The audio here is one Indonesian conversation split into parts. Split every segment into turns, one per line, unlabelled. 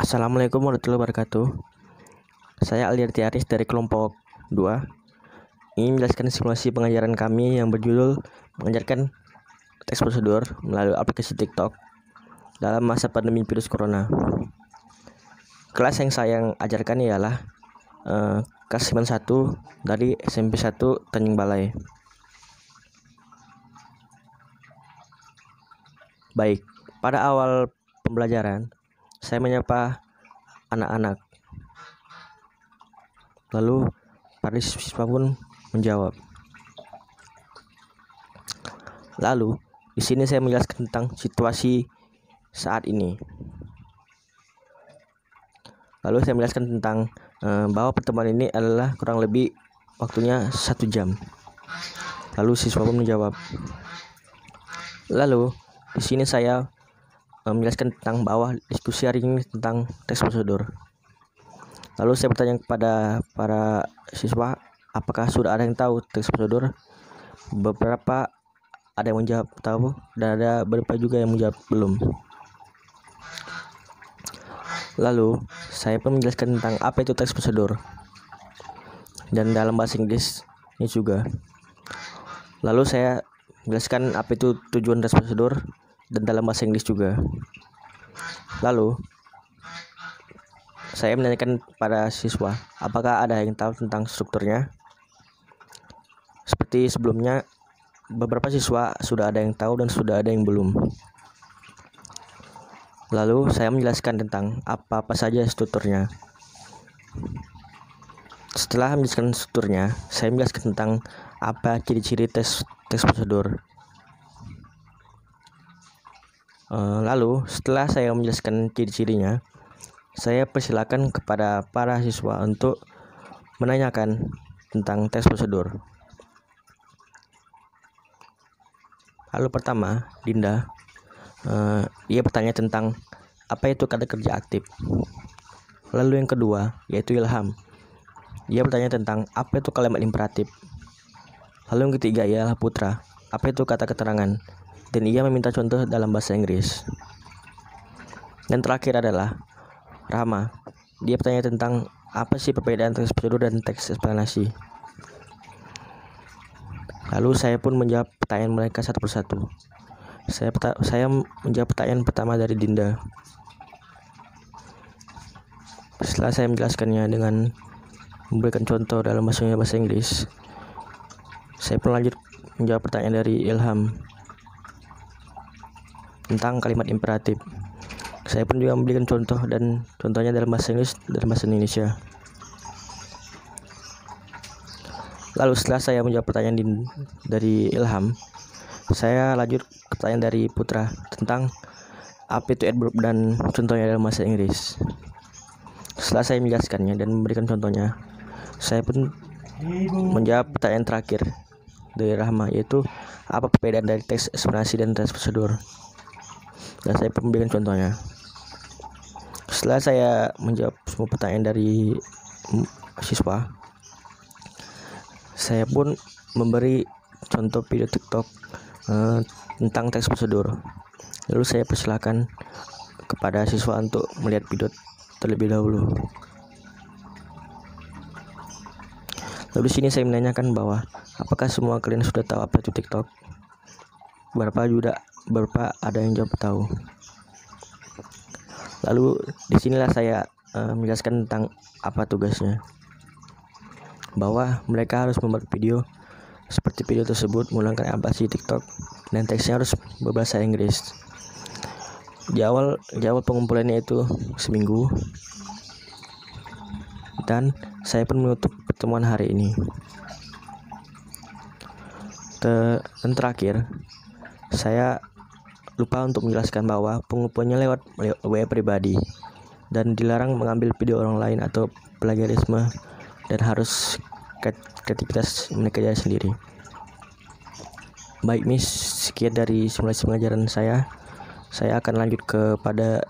Assalamualaikum warahmatullahi wabarakatuh. Saya Aldirti Aris dari kelompok 2 ingin menjelaskan simulasi pengajaran kami yang berjudul mengajarkan teks prosedur melalui aplikasi TikTok dalam masa pandemi virus corona. Kelas yang saya ajarkan ialah kelas 91 dari SMP 1 Tanjung Balai. Baik, pada awal pembelajaran saya menyapa anak-anak. Lalu para siswa pun menjawab. Lalu di sini saya menjelaskan tentang situasi saat ini. Lalu saya menjelaskan tentang bahwa pertemuan ini adalah kurang lebih waktunya 1 jam. Lalu siswa pun menjawab. Lalu di sini saya menjelaskan tentang bahwa diskusi hari ini tentang teks prosedur. Lalu saya bertanya kepada para siswa, apakah sudah ada yang tahu teks prosedur? Beberapa ada yang menjawab tahu dan ada beberapa juga yang menjawab belum. Lalu saya pun menjelaskan tentang apa itu teks prosedur dan dalam bahasa Inggris ini juga. Lalu saya menjelaskan apa itu tujuan teks prosedur dan dalam bahasa Inggris juga. Lalu saya menanyakan pada siswa, apakah ada yang tahu tentang strukturnya? Seperti sebelumnya, beberapa siswa sudah ada yang tahu dan sudah ada yang belum. Lalu saya menjelaskan tentang apa-apa saja strukturnya. Setelah menjelaskan strukturnya, saya menjelaskan tentang apa ciri-ciri tes prosedur. Lalu setelah saya menjelaskan ciri-cirinya, saya persilakan kepada para siswa untuk menanyakan tentang tes prosedur. Lalu pertama, Dinda, dia bertanya tentang apa itu kata kerja aktif. Lalu yang kedua, yaitu Ilham, dia bertanya tentang apa itu kalimat imperatif. Lalu yang ketiga ialah Putra, apa itu kata keterangan, dan ia meminta contoh dalam bahasa Inggris. Dan terakhir adalah Rama, dia bertanya tentang apa sih perbedaan teks prosedur dan teks eksplanasi. Lalu saya pun menjawab pertanyaan mereka satu persatu. Saya menjawab pertanyaan pertama dari Dinda. Setelah saya menjelaskannya dengan memberikan contoh dalam bahasa Inggris, saya pun lanjut menjawab pertanyaan dari Ilham tentang kalimat imperatif. Saya pun juga memberikan contoh dan contohnya dalam bahasa Inggris dan bahasa Indonesia. Lalu setelah saya menjawab pertanyaan dari Ilham, saya lanjut ke pertanyaan dari Putra tentang apa itu adverb dan contohnya dalam bahasa Inggris. Setelah saya menjelaskannya dan memberikan contohnya, saya pun menjawab pertanyaan terakhir dari Rahma, yaitu apa perbedaan dari teks eksplanasi dan teks prosedur. Dan saya pun memberikan contohnya. Setelah saya menjawab semua pertanyaan dari siswa, saya pun memberi contoh video TikTok tentang teks prosedur. Lalu saya persilakan kepada siswa untuk melihat video terlebih dahulu. Lalu di sini saya menanyakan bahwa apakah semua kalian sudah tahu apa itu TikTok? Beberapa ada yang jawab tahu. Lalu disinilah saya menjelaskan tentang apa tugasnya, bahwa mereka harus membuat video seperti video tersebut menggunakan aplikasi TikTok dan teksnya harus berbahasa Inggris. Di awal pengumpulannya itu seminggu, dan saya pun menutup pertemuan hari ini. Dan terakhir, saya lupa untuk menjelaskan bahwa pengumpulannya lewat WA pribadi dan dilarang mengambil video orang lain atau plagiarisme dan harus kreativitas mereka sendiri. Baik Miss, sekian dari simulasi pengajaran saya. Saya akan lanjut kepada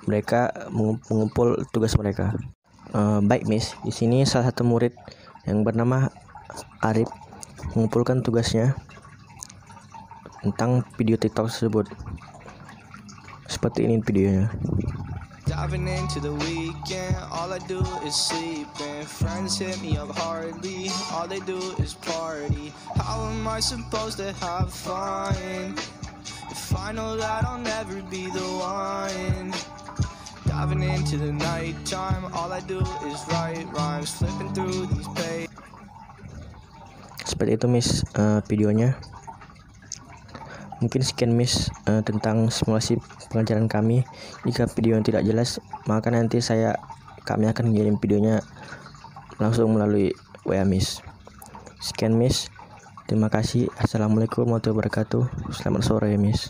mereka mengumpul tugas mereka. Baik Miss, di sini salah satu murid yang bernama Arif mengumpulkan tugasnya tentang video TikTok tersebut. Seperti ini videonya.
Diving into the weekend, all I do is sleep. And friends hit me up hardly, all they do is party. How am I supposed to have fun if I know that I'll never be the one? Diving into the nighttime, all I do is write rhymes, flipping through these pages.
Seperti itu Miss, videonya. Mungkin sekian Miss tentang simulasi pengajaran kami. Jika video yang tidak jelas, maka nanti kami akan mengirim videonya langsung melalui WA Miss. Sekian Miss, terima kasih. Assalamualaikum warahmatullahi wabarakatuh. Selamat sore Miss.